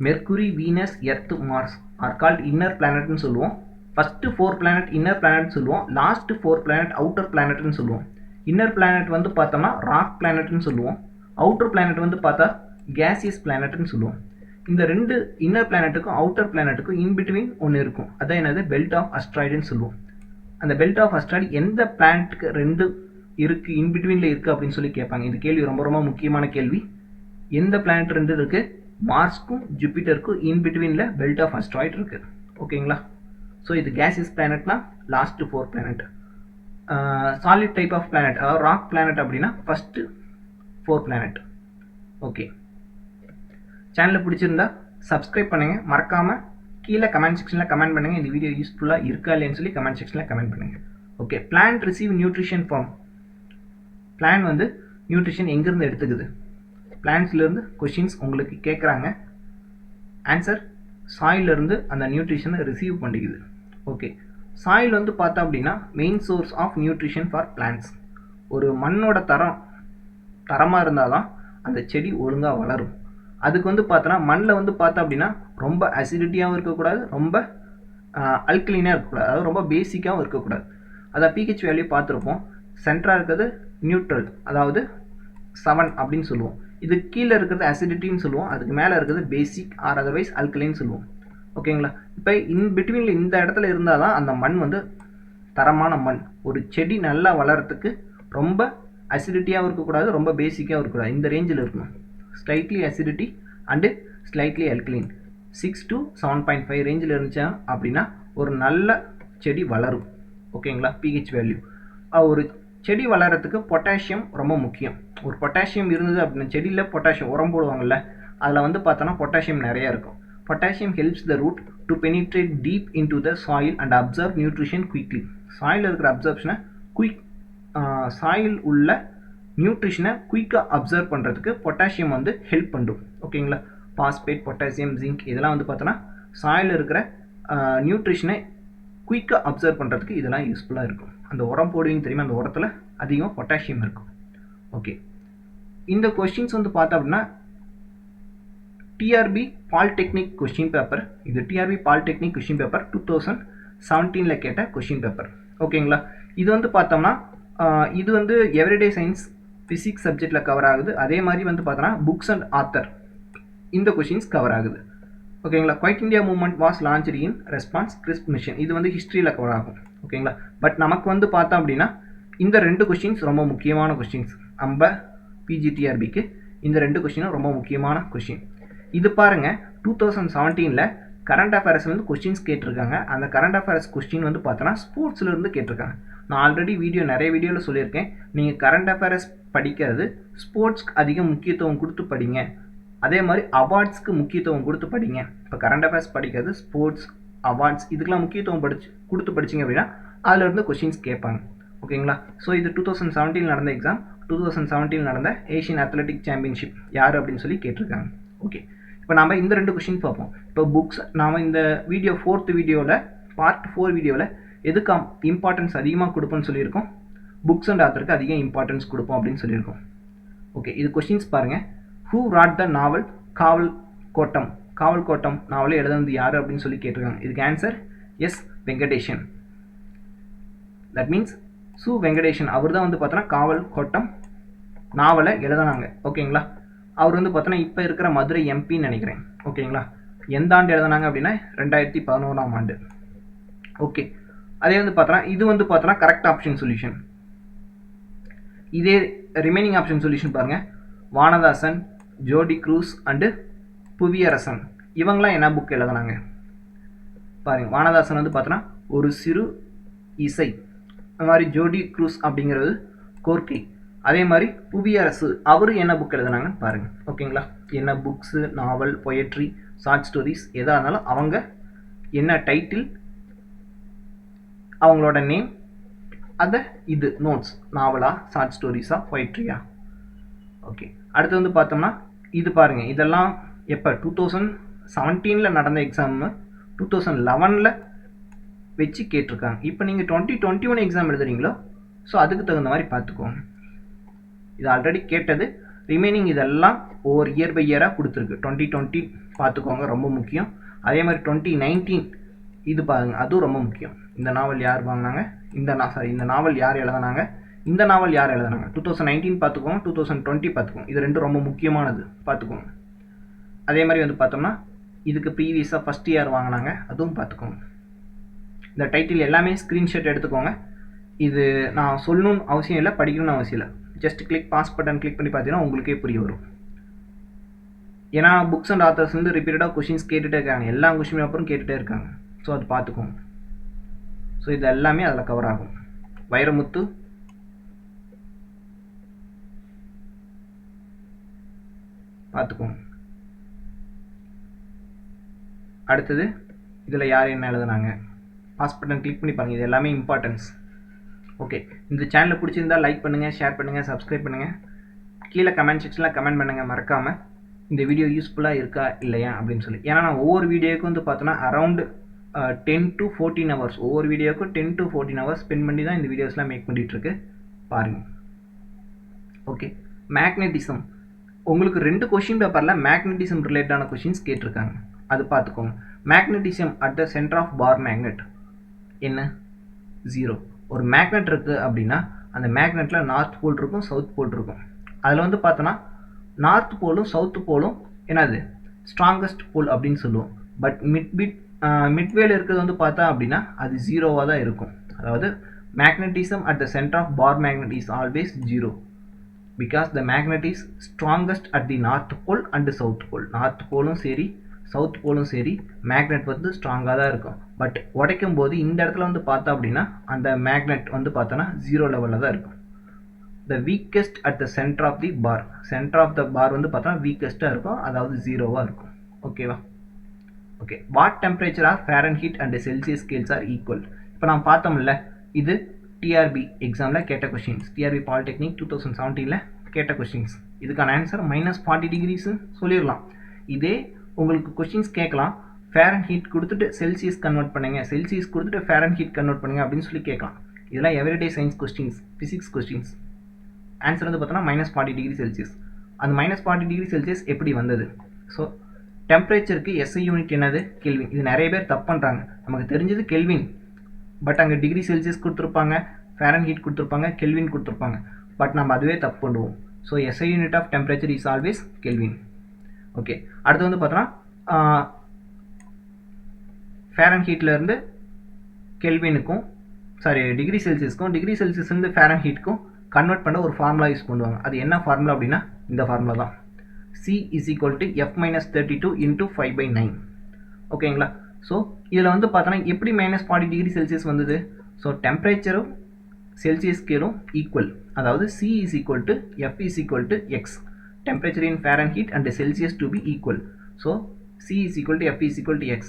[SPEAKER 1] Mercury, Venus, earth, Mars are called inner பிளானட்னு சொல்லுவோம். ஃபஸ்ட்டு 4 பிளானட் இன்னர் பிளானட் சொல்லுவோம். லாஸ்ட்டு 4 பிளானட் அவுட்டர் பிளானட்னு சொல்லுவோம். இன்னர் பிளானட் வந்து பார்த்தோம்னா ராக் பிளானட்னு சொல்லுவோம். அவுட்டர் பிளானட் வந்து பார்த்தா கேசியஸ் பிளானட்னு சொல்லுவோம். இந்த 2 இன்னர் பிளானட்டுக்கும் அவுட்டர் பிளானட்டுக்கும் இன்பிட்வீன் ஒன்று இருக்கும். அதான் என்னது? பெல்ட் ஆஃப் அஸ்ட்ராய்டுன்னு சொல்லுவோம். அந்த பெல்ட் ஆஃப் அஸ்ட்ராய்டு எந்த பிளானட்டுக்கு 2 இருக்குது, இன்பிட்வீனில் இருக்குது அப்படின்னு சொல்லி கேட்பாங்க. இந்த கேள்வி ரொம்ப ரொம்ப முக்கியமான கேள்வி. எந்த பிளானட் 2 இருக்குது? மார்ஸ்க்கும் ஜூபிட்டருக்கும் இன்பிட்வீனில் பெல்ட் ஆஃப் அஸ்ட்ராய்டு இருக்குது. ஓகேங்களா? ஸோ இது கேசியஸ் பிளானட்னா last 4 planet. Solid type of planet, அதாவது ராக் பிளானட் அப்படின்னா ஃபஸ்ட்டு 4 பிளானட். ஓகே, சேனலை பிடிச்சிருந்தா சப்ஸ்கிரைப் பண்ணுங்கள். மறக்காமல் கீழே கமெண்ட் செக்ஷனில் கமெண்ட் பண்ணுங்கள். இந்த வீடியோ யூஸ்ஃபுல்லாக இருக்கா இல்லைன்னு சொல்லி கமெண்ட் செக்ஷனில் கமெண்ட் பண்ணுங்கள். Okay, plant receive nutrition from. Plant வந்து நியூட்ரிஷன் எங்கேருந்து எடுத்துக்குது? பிளான்ட்ஸ்லேருந்து கொஷின்ஸ் உங்களுக்கு கேட்குறாங்க. ஆன்சர் சாயிலிருந்து அந்த நியூட்ரிஷனை ரிசீவ் பண்ணிக்குது. ஓகே, சாயில் வந்து பார்த்தா அப்படின்னா main source of nutrition for plants. ஒரு மண்ணோட தரமாக இருந்தால் தான் அந்த செடி ஒழுங்காக வளரும். அதுக்கு வந்து பார்த்தோன்னா மண்ணில் வந்து பார்த்தா அப்படின்னா ரொம்ப அசிடிட்டியாகவும் இருக்கக்கூடாது, ரொம்ப அல்கலினாக இருக்கக்கூடாது, அதாவது ரொம்ப பேசிக்காகவும் இருக்கக்கூடாது. அதை பிஹெச் வேல்யூ பார்த்துருப்போம். சென்டராக இருக்கிறது நியூட்ரல், அதாவது 7 அப்படின்னு சொல்லுவோம். இது கீழே இருக்கிறது அசிடிட்டின்னு சொல்லுவோம். அதுக்கு மேலே இருக்கிறது பேசிக் ஆர் அதர்வைஸ் அல்கலைன்னு சொல்லுவோம். ஓகேங்களா? இப்போ பிட்வீனில் இந்த இடத்துல இருந்தால் தான் அந்த மண் வந்து தரமான மண். ஒரு செடி நல்லா வளர்கிறதுக்கு ரொம்ப அசிடிட்டியாகவும் இருக்கக்கூடாது, ரொம்ப பேசிக்காகவும் இருக்கக்கூடாது. இந்த ரேஞ்சில் இருக்கணும். Slightly acidity and slightly alkaline 6 to 7.5 ரேஞ்சில் இருந்துச்சா அப்படின்னா ஒரு நல்ல செடி வளரும். ஓகேங்களா? PH value. ஒரு செடி வளர்கிறதுக்கு பொட்டாசியம் ரொம்ப முக்கியம். ஒரு பொட்டாசியம் இருந்தது அப்படின்னா செடியில் பொட்டாசியம் உரம் போடுவாங்கள்ல, அதில் வந்து பார்த்தோன்னா பொட்டாசியம் நிறையா இருக்கும். Potassium helps the root to penetrate deep into the soil and observe nutrition quickly. Soil இருக்கிற அப்சர்ப்ஷனை சாயில் உள்ள நியூட்ரிஷனை குயிக்காக அப்சர்வ் பண்ணுறதுக்கு பொட்டாசியம் வந்து ஹெல்ப் பண்ணும். ஓகேங்களா? பாஸ்பேட், பொட்டாசியம், ஜிங்க் இதெல்லாம் வந்து பார்த்தோன்னா சாயில் இருக்கிற நியூட்ரிஷனை குயிக்காக அப்சர்வ் பண்ணுறதுக்கு இதெல்லாம் யூஸ்ஃபுல்லாக இருக்கும். அந்த உரம் போடுவீங்க தெரியுமா, அந்த உரத்தில் அதிகமாக பொட்டாசியம் இருக்கும். ஓகே, இந்த கொஸ்டின்ஸ் வந்து பார்த்தா அப்படின்னா டிஆர்பி பாலிடெக்னிக் கொஷின் பேப்பர். இது டிஆர்பி பாலிடெக்னிக் கொஷின் பேப்பர் 2017 கேட்ட கொஷின் பேப்பர். ஓகேங்களா? இது வந்து பார்த்தோம்னா இது வந்து எவ்ரிடே சயின்ஸ் ஃபிசிக்ஸ் சப்ஜெக்டில் கவர் ஆகுது. அதே மாதிரி வந்து பார்த்தோன்னா புக்ஸ் அண்ட் ஆத்தர் இந்த கொஷின்ஸ் கவர் ஆகுது. ஓகேங்களா? Quit India movement was launched in response Cripps mission. இது வந்து ஹிஸ்ட்ரியில் கவர் ஆகும். ஓகேங்களா? பட் நமக்கு வந்து பார்த்தோம் அப்படின்னா இந்த 2 கொஷின்ஸ் ரொம்ப முக்கியமான கொஷின்ஸ். நம்ம பிஜிடிஆர்பிக்கு இந்த 2 கொஷினும் ரொம்ப முக்கியமான கொஷின். இது பாருங்கள் 2017 கரண்ட் அஃபேர்ஸ்லேருந்து கொஸ்டின்ஸ் கேட்டிருக்காங்க. அந்த கரண்ட் அஃபேர்ஸ் கொஸ்டின் வந்து பார்த்தோன்னா ஸ்போர்ட்ஸ்லேருந்து கேட்டிருக்காங்க. நான் ஆல்ரெடி நிறைய வீடியோவில் சொல்லியிருக்கேன், நீங்கள் கரண்ட் அஃபேர்ஸ் படிக்கிறது ஸ்போர்ட்ஸ்க்கு அதிக முக்கியத்துவம் கொடுத்து படிங்க, அதே மாதிரி அவார்ட்ஸ்க்கு முக்கியத்துவம் கொடுத்து படிங்க. இப்போ கரண்ட் அஃபேர்ஸ் படிக்கிறது ஸ்போர்ட்ஸ், அவார்ட்ஸ் இதுக்கெல்லாம் முக்கியத்துவம் கொடுத்து படிச்சிங்க அப்படின்னா அதிலிருந்து கொஸ்டின்ஸ் கேட்பாங்க. ஓகேங்களா? ஸோ இது 2017 நடந்த எக்ஸாம். 2017 நடந்த ஏஷியன் அத்லெட்டிக் சாம்பியன்ஷிப் யார் அப்படின்னு சொல்லி கேட்டிருக்காங்க. ஓகே, இப்போ நாம் இந்த 2 கொஷின் பார்ப்போம். இப்போ புக்ஸ் நாம் இந்த வீடியோ 4th வீடியோவில் பார்ட் 4 வீடியோவில் எதுக்கு இம்பார்ட்டன்ஸ் அதிகமாக கொடுப்போம்னு சொல்லியிருக்கோம், புக்ஸ் அண்ட் ஆத்தருக்கு அதிக இம்பார்ட்டன்ஸ் கொடுப்போம் அப்படின்னு சொல்லியிருக்கோம். ஓகே, இது கொஷின்ஸ் பாருங்கள். ஹூ ராட் த நாவல் காவல் கோட்டம்? காவல் கோட்டம் நாவலை எழுதுனது யார் அப்படின்னு சொல்லி கேட்டிருக்காங்க. இதுக்கு answer S Venkatesan. That means சு வெங்கடேஷன் அவர் தான் வந்து பார்த்தோன்னா காவல் கோட்டம் நாவலை எழுதுனாங்க. ஓகேங்களா? அவர் வந்து பார்த்தோன்னா இப்போ இருக்கிற மதுரை எம்பின்னு நினைக்கிறேன். ஓகேங்களா? எந்த ஆண்டு எழுதுனாங்க அப்படின்னா 2011ஆம் ஆண்டு. ஓகே, அதே வந்து பார்த்தோன்னா இது வந்து பார்த்தோன்னா கரெக்ட் ஆப்ஷன் சொல்யூஷன். இதே ரிமைனிங் ஆப்ஷன் சொல்யூஷன் பாருங்கள். வானதாசன், ஜோடி க்ரூஸ் அண்டு புவியரசன் இவங்களாம் என்ன புக் எழுதுனாங்க பாருங்கள். வானதாசன் வந்து பார்த்தோன்னா ஒரு சிறு இசை, அது மாதிரி ஜோடி க்ரூஸ் அப்படிங்கிறது கோர்க்கை, அதே மாதிரி புவியரசு அவர் என்ன புக் எழுதுனாங்கன்னு பாருங்கள். ஓகேங்களா? என்ன புக்ஸு, நாவல், பொயட்ரி, ஷார்ட் ஸ்டோரிஸ் எதாக இருந்தாலும் அவங்க என்ன டைட்டில், அவங்களோட நேம், அதை இது நோட்ஸ், நாவலா, ஷார்ட் ஸ்டோரிஸா, பொயட்ரியா. ஓகே, அடுத்து வந்து பார்த்தோம்னா இது பாருங்கள். இதெல்லாம் எப்போ 2017 நடந்த எக்ஸாமு 2011 வச்சு கேட்டிருக்காங்க. இப்போ நீங்கள் 2021 எக்ஸாம் எழுதுறீங்களோ, ஸோ அதுக்கு தகுந்த மாதிரி பார்த்துக்கோங்க. இது ஆல்ரெடி கேட்டது. ரிமைனிங் இதெல்லாம் ஒவ்வொரு இயர் பை இயராக கொடுத்துருக்கு. 2020 பார்த்துக்கோங்க, ரொம்ப முக்கியம். அதே மாதிரி 2019 இது பாருங்கள், அதுவும் ரொம்ப முக்கியம். இந்த நாவல் யார் வாங்கினாங்க, இந்த நாவல் யார் எழுதுனாங்க, இந்த நாவல் யார் எழுதுனாங்க. 2019 பார்த்துக்கோங்க, 2020 பார்த்துக்கோங்க. இது ரெண்டும் ரொம்ப முக்கியமானது, பார்த்துக்கோங்க. அதே மாதிரி வந்து பார்த்தோம்னா இதுக்கு ப்ரீவியஸாக ஃபஸ்ட் இயர் வாங்கினாங்க, அதுவும் பார்த்துக்கோங்க. இந்த டைட்டில் எல்லாமே ஸ்க்ரீன்ஷாட் எடுத்துக்கோங்க. இது நான் சொல்லணும்னு அவசியம் இல்லை, படிக்கணும்னு அவசியம் இல்லை. ஜஸ்ட் பாஸ் பட்டன் கிளிக் பண்ணி பார்த்தீங்கன்னா உங்களுக்கே புரிய வரும். ஏன்னா புக்ஸ் அண்ட் ஆத்தர்ஸ் வந்து ரிப்பீட்டடாக கொஷின்ஸ் கேட்டுகிட்டே இருக்காங்க, எல்லா கொஷின் அப்புறம் கேட்டுகிட்டே இருக்காங்க. ஸோ அது பார்த்துக்கோங்க. ஸோ இது எல்லாமே அதில் கவர் ஆகும். வைரமுத்து, பார்த்துக்கோங்க. அடுத்தது இதில் யார் என்ன எழுதுனாங்க, பாஸ் பட்டன் கிளிக் பண்ணி பாருங்கள். இது எல்லாமே இம்பார்ட்டன்ஸ். ஓகே, இந்த சேனலை பிடிச்சிருந்தால் லைக் பண்ணுங்கள், ஷேர் பண்ணுங்கள், சப்ஸ்கிரைப் பண்ணுங்கள். கீழே கமெண்ட் செக்ஷனில் கமெண்ட் பண்ணுங்கள் மறக்காமல், இந்த வீடியோ யூஸ்ஃபுல்லாக இருக்கா இல்லையா அப்படின்னு சொல்லி. ஏன்னா நான் ஒவ்வொரு வீடியோவுக்கும் வந்து பார்த்தோன்னா அரௌண்டு 10 to 14 hours, ஒவ்வொரு வீடியோவுக்கும் 10 to 14 hours ஸ்பெண்ட் பண்ணி தான் இந்த வீடியோஸ்லாம் மேக் பண்ணிகிட்ருக்கு பாருங்கள். ஓகே, மேக்னெட்டிசம் உங்களுக்கு 2 கொஷின் பேப்பரில் மேக்னெட்டிசம் ரிலேட்டடான கொஷின்ஸ் கேட்டிருக்காங்க, அது பார்த்துக்கோங்க. Magnetism at the centre of bar magnet என்ன? 0. ஒரு மேக்னெட் இருக்குது அப்படின்னா அந்த மேக்னெட்டில் நார்த் போல் இருக்கும், சவுத் போல் இருக்கும். அதில் வந்து பார்த்தோன்னா நார்த் போலும் சவுத் போலும் என்னது ஸ்ட்ராங்கஸ்ட் போல் அப்படின்னு சொல்லுவோம். பட் மிட்வேல இருக்கிறது வந்து பார்த்தா அப்படின்னா அது 0வாக தான் இருக்கும். அதாவது magnetism at the centre of bar magnet is always 0 because the magnet is strongest at the north pole and south pole. North போலும் சரி சவுத் போலும் சரி மேக்னெட் வந்து ஸ்ட்ராங்காக தான் இருக்கும். பட் உடைக்கும் போது இந்த இடத்துல வந்து பார்த்தா அப்படின்னா அந்த மேக்னெட் வந்து பார்த்தோன்னா 0 லெவலில் தான் இருக்கும். The weakest at the centre of the bar, centre of the bar வந்து பார்த்தோன்னா வீக்கஸ்ட்டாக இருக்கும், அதாவது 0வாக இருக்கும். ஓகேவா? Okay, what temperature are Fahrenheit and Celsius scales are equal. இப்போ நான் பார்த்தோம்ல, இது டிஆர்பி எக்ஸாமில் கேட்ட கொஷின்ஸ், டிஆர்பி பாலிடெக்னிக் 2017 கேட்ட கொஷின்ஸ். இதுக்கான ஆன்சர் -40 degrees சொல்லிடலாம். இதே உங்களுக்கு கொஷின்ஸ் கேட்கலாம், ஃபாரன்ஹீட் கொடுத்துட்டு செல்சியஸ் கன்வெர்ட் பண்ணுங்கள், செல்சியஸ் கொடுத்துட்டு ஃபாரன்ஹீட் கன்வெர்ட் பண்ணுங்கள் அப்படின்னு சொல்லி கேட்கலாம். இதெல்லாம் everyday science questions, physics questions. Answer வந்து பார்த்தோன்னா -40 degree Celsius. அந்த -40 degree Celsius எப்படி வந்தது? ஸோ டெம்பரேச்சருக்கு எஸ்ஐ யூனிட் என்னது கெல்வின். இது நிறைய பேர் தப்பு பண்ணுறாங்க. நமக்கு தெரிஞ்சது கெல்வின், பட் அங்கே டிகிரி செல்சியஸ் கொடுத்துருப்பாங்க, ஃபாரன்ஹீட் கொடுத்துருப்பாங்க, கெல்வின் கொடுத்துருப்பாங்க. பட் நம்ம அதுவே தப்பு பண்ணுவோம். So SI unit of temperature is always kelvin. Okay, அடுத்து வந்து பார்த்தோன்னா ஃபாரன்ஹீட்லேருந்து கெல்வினுக்கும் டிகிரி செல்சியஸ்க்கும், டிகிரி செல்சியஸ்லேருந்து ஃபாரன்ஹீட்டுக்கும் கன்வெர்ட் பண்ண ஒரு ஃபார்முலா யூஸ் பண்ணுவாங்க. அது என்ன ஃபார்முலா அப்படின்னா இந்த ஃபார்முலா தான். C is equal to F minus 32 into 5/9. ஓகேங்களா. ஸோ இதில் வந்து பார்த்தோன்னா எப்படி மைனஸ் 40 டிகிரி செல்சியஸ் வந்தது? ஸோ டெம்பரேச்சரும் செல்சியஸ் ஸ்கேலும் ஈக்குவல், அதாவது C is equal to F is equal to X, temperature in Fahrenheit and Celsius to be equal. So C is equal to F is equal to X.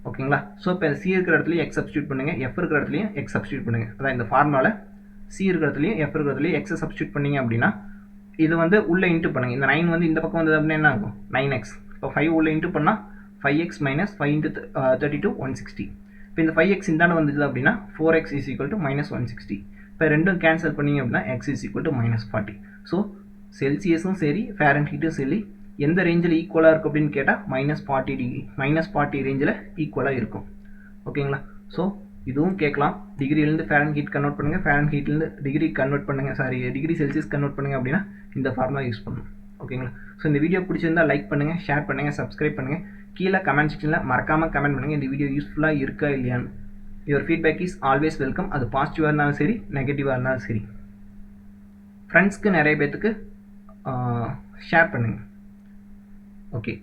[SPEAKER 1] ஓகேங்களா. So இப்போ C இருக்கிற இடத்துலையும் X substitute பண்ணுங்கள், F இருக்கிற இடத்துலையும் X substitute பண்ணுங்கள். அதான் இந்த ஃபார்முலாவில் C இருக்கிற இடத்துலையும் F இருக்கிற இடத்துலையும் X சப்ஸ்டியூட் பண்ணிங்க அப்படின்னா இது வந்து உள்ளே இன்ட்டு பண்ணுங்க. இந்த 9 வந்து இந்த பக்கம் வந்தது அப்படின்னா என்ன ஆகும்? 9x. இப்போ 5 உள்ளே இன்ட்டு பண்ணால் 5x மைனஸ் 5 இன்ட்டு 32 160. இப்போ இந்த 5x இந்தாண்ட வந்தது அப்படின்னா 4x is equal to minus 160. இப்போ ரெண்டும் கேன்சல் பண்ணிங்க அப்படின்னா x is equal to minus 40. So செல்சியஸும் சரி ஃபாரன்ஹீட்டும் சரி எந்த ரேஞ்சில் ஈக்குவலாக இருக்கும் அப்படின்னு கேட்டால் -40 ரேஞ்சில் ஈக்குவலாக இருக்கும். ஓகேங்களா. ஸோ இதுவும் கேட்கலாம். டிகிரிலேருந்து ஃபாரன்ஹீட் கன்வெர்ட் பண்ணுங்கள், ஃபாரன்ஹீட்லேருந்து டிகிரி கன்வெர்ட் பண்ணுங்கள், டிகிரி செல்சியஸ் கன்வெர்ட் பண்ணுங்கள் அப்படின்னா இந்த ஃபார்முலா யூஸ் பண்ணணும். ஓகேங்களா. ஸோ இந்த வீடியோ பிடிச்சிருந்தா லைக் பண்ணுங்கள், ஷேர் பண்ணுங்கள், சப்ஸ்கிரைப் பண்ணுங்கள். கீழே கமெண்ட் செக்ஷனில் மறக்காமல் கமெண்ட் பண்ணுங்கள் இந்த வீடியோ யூஸ்ஃபுல்லாக இருக்கா இல்லையான்னு. Your feedback is always welcome. அது பாசிட்டிவாக இருந்தாலும் சரி, நெகட்டிவாக இருந்தாலும் சரி. ஃப்ரெண்ட்ஸ்க்கு நிறைய பேர்த்துக்கு ஷேர் பண்ணுங்கள். ஓகே,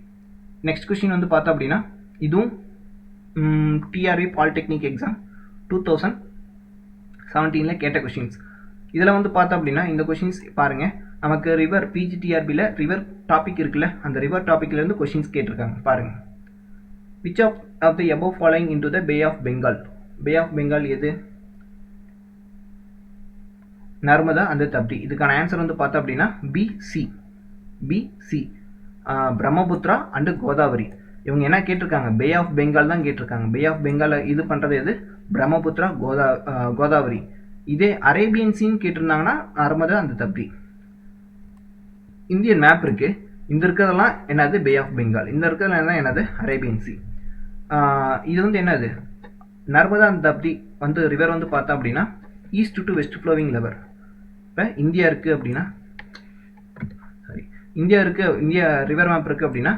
[SPEAKER 1] நெக்ஸ்ட் கொஸ்டின் வந்து பார்த்தோம் அப்படின்னா இதுவும் டிஆர்பி பாலிடெக்னிக் எக்ஸாம் 2017 கேட்ட கொஷின்ஸ். இதில் வந்து பார்த்தோம் அப்படின்னா இந்த கொஷின்ஸ் பாருங்கள், நமக்கு ரிவர் பிஜிடிஆர்பியில் ரிவர் டாபிக் இருக்குல்ல, அந்த ரிவர் டாப்பிக்லேருந்து கொஷின்ஸ் கேட்டிருக்காங்க பாருங்கள். Which of the above following into the bay of Bengal? Bay of Bengal எது? நர்மதா அந்த தப்தி. இதுக்கான ஆன்சர் வந்து பார்த்தோம் அப்படின்னா பிசி பிரம்மபுத்திரா அண்டு கோதாவரி. இவங்க என்ன கேட்டிருக்காங்க? பே ஆஃப் பெங்கால் தான் கேட்டிருக்காங்க. பே ஆஃப் பெங்கால் இது பண்ணுறது எது? பிரம்மபுத்திரா கோதாவரி. இதே அரேபியன் சீன் கேட்டிருந்தாங்கன்னா நர்மதா அந்த தப்தி. இந்தியன் மேப் இருக்கு, இந்த இருக்கிறதெல்லாம் என்னது? பே ஆஃப் பெங்கால். இந்த இருக்கிறதெல்லாம் என்னது? Arabian sea. இது வந்து என்னது? நர்மதா அந்த தப்தி வந்து ரிவர் வந்து பார்த்தா அப்படின்னா east to west flowing river. இப்போ இந்தியா இருக்குது அப்படின்னா இந்தியா ரிவர் மேப் இருக்குது அப்படின்னா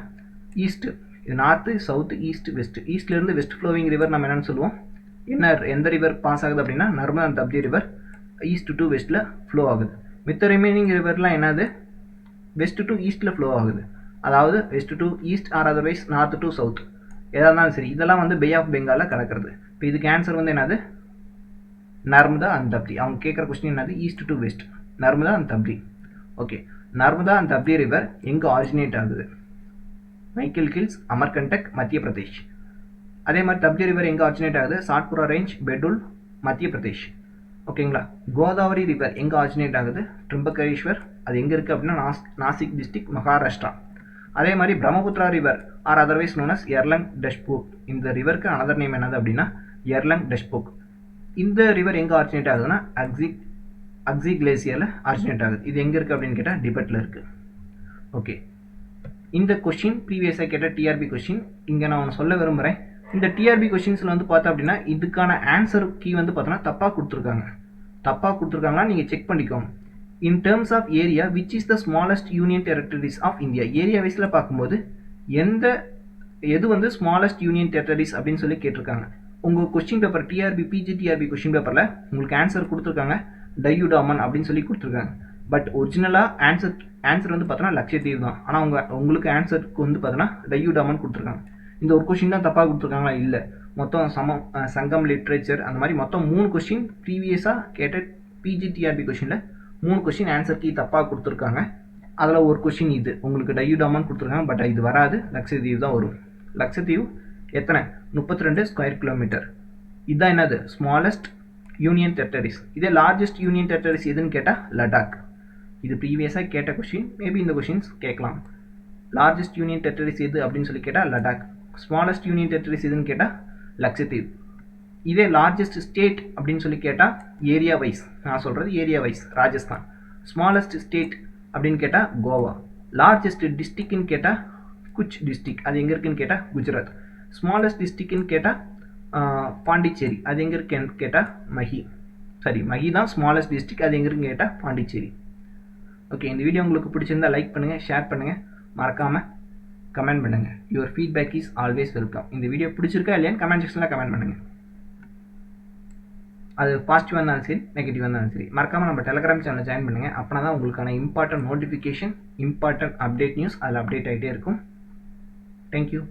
[SPEAKER 1] ஈஸ்ட்டு, இது நார்த்து, சவுத்து, ஈஸ்ட், வெஸ்ட். ஈஸ்ட்லேருந்து வெஸ்ட் ஃப்ளோவிங் ரிவர் நம்ம என்னென்னு சொல்லுவோம்? எந்த ரிவர் பாஸ் ஆகுது அப்படின்னா Narmada Tapti river east to வெஸ்ட்டில் ஃப்ளோ ஆகுது. மித்த ரிமைனிங் ரிவர்லாம் என்னது? வெஸ்ட் டு ஈஸ்ட்டில் ஃப்ளோ ஆகுது. அதாவது west to east or otherwise north to south, எதாக இருந்தாலும் சரி. இதெல்லாம் வந்து பே ஆஃப் பெங்காலில் கலக்கிறது. இப்போ இதுக்கு ஆன்சர் வந்து என்னது? நர்மதா அண்ட் தப்தி. அவங்க கேட்குற கொஸ்டின் என்னது? East to west, Narmada and Tapti. Okay, Narmada and Tapti river எங்கே ஆரிஜினேட் ஆகுது? மைக்கேல் ஹில்ஸ், அமர்கண்டக், மத்திய பிரதேஷ். அதே மாதிரி தப்தி ரிவர் எங்கே ஆரிஜினேட் ஆகுது? சாட்புரா ரேஞ்ச், பெடுல், மத்திய பிரதேஷ். ஓகேங்களா. கோதாவரி ரிவர் எங்கே ஆரிஜினேட் ஆகுது? ட்ரிம்பகேஸ்வர். அது எங்கே இருக்குது அப்படின்னா நாசிக் டிஸ்ட்ரிக்ட், மகாராஷ்டிரா. அதே மாதிரி Brahmaputra river are otherwise known as எர்லங் டெஷ்புக். இந்த ரிவருக்கு அனதர் நேம் என்னது அப்படின்னா எர்லங் டெஷ்புக். இந்த ரிவர் எங்கே ஆரிஜினேட் ஆகுதுன்னா அக்ஸி கிளேசியரில் ஆரிஜினேட் ஆகுது. இது எங்கே இருக்குது அப்படின்னு கேட்டால் டிபெட்டில் இருக்குது. ஓகே, இந்த கொஷின் ப்ரீவியஸாக கேட்ட டிஆர்பி கொஷின். இங்கே நான் ஒன்று சொல்ல விரும்புகிறேன். இந்த டிஆர்பி கொஷின்ஸில் வந்து பார்த்தோம் அப்படின்னா இதுக்கான ஆன்சர் கீ வந்து பார்த்தோன்னா தப்பாக கொடுத்துருக்காங்களா நீங்கள் செக் பண்ணிக்கோங்க. In terms of area which is the smallest union territories of India? Area வைஸில் பார்க்கும்போது எது வந்து ஸ்மாலஸ்ட் யூனியன் டெரிட்டரிஸ் அப்படின்னு சொல்லி கேட்டிருக்காங்க. உங்கள் கொஸ்டின் பேப்பர் பிஜிடிஆர்பி கொஸ்டின் பேப்பரில் உங்களுக்கு ஆன்சர் கொடுத்துருக்காங்க டையூ டாமன் அப்படின்னு சொல்லி கொடுத்துருக்காங்க. பட் ஒரிஜினலாக ஆன்சர் வந்து பார்த்தோன்னா லட்சத்தீவு தான். ஆனால் உங்களுக்கு ஆன்சருக்கு வந்து பார்த்தோன்னா டையூ டாமன் கொடுத்துருக்காங்க. இந்த ஒரு கொஸ்டின் தான் தப்பாக கொடுத்துருக்காங்களா? இல்லை, மொத்தம் சங்கம் லிட்ரேச்சர் அந்த மாதிரி மொத்தம் 3 கொஸ்டின் ப்ரீவியஸாக கேட்ட பிஜிடிஆர்பி கொஸ்டினில் 3 கொஸ்டின் ஆன்சர் கீ தப்பாக கொடுத்துருக்காங்க. அதில் ஒரு கொஸ்டின் இது உங்களுக்கு டையூ டாமன் கொடுத்துருக்காங்க. பட் இது வராது, லட்சத்தீவு தான் வரும். லட்சத்தீவு எத்தனை? 32 ஸ்கொயர் கிலோமீட்டர். இதுதான் என்னது? Smallest union territories. இதே லார்ஜஸ்ட் யூனியன் டெரிட்டரிஸ் எதுன்னு கேட்டால் லடாக். இது ப்ரீவியஸாக கேட்ட கொஸ்டின், மேபி இந்த கொஸ்டின்ஸ் கேட்கலாம். லார்ஜஸ்ட் யூனியன் டெரிட்டரிஸ் எது அப்படின்னு சொல்லி கேட்டால் லடாக். ஸ்மாலஸ்ட் யூனியன் டெரிட்டரிஸ் எதுன்னு கேட்டால் லட்சத்தீவு. இதே லார்ஜஸ்ட் ஸ்டேட் அப்படின்னு சொல்லி கேட்டால் ஏரியா வைஸ், நான் சொல்கிறது area wise Rajasthan. Smallest state அப்படின்னு கேட்டால் கோவா. லார்ஜஸ்ட் டிஸ்ட்ரிக்ட்னு கேட்டால் குச் டிஸ்ட்ரிக்ட் அது எங்கே இருக்குன்னு கேட்டால் குஜராத். ஸ்மாலஸ்ட் டிஸ்ட்ரிக்ட்னு கேட்டால் பாண்டிச்சேரி அது எங்கே இருக்குன்னு கேட்டால் மஹி தான் ஸ்மாலஸ்ட் டிஸ்ட்ரிக்ட் அது எங்கே இருக்குன்னு கேட்டால் பாண்டிச்சேரி. ஓகே, இந்த வீடியோ உங்களுக்கு பிடிச்சிருந்தா லைக் பண்ணுங்கள், ஷேர் பண்ணுங்கள், மறக்காமல் கமெண்ட் பண்ணுங்கள். Your feedback is always welcome. இந்த வீடியோ பிடிச்சிருக்கா இல்லையான்னு கமெண்ட் செக்ஷனில் கமெண்ட் பண்ணுங்கள். அது பாசிட்டிவாக இருந்தாலும் சரி, நெகட்டிவாக இருந்தாலும் சரி. மறக்காமல் நம்ம டெலகிராம் சேனலில் ஜாயின் பண்ணுங்கள். அப்படின்னா தான் உங்களுக்கான important notification, important update news அதில் அப்டேட் ஆகிட்டே இருக்கும். தேங்க்யூ.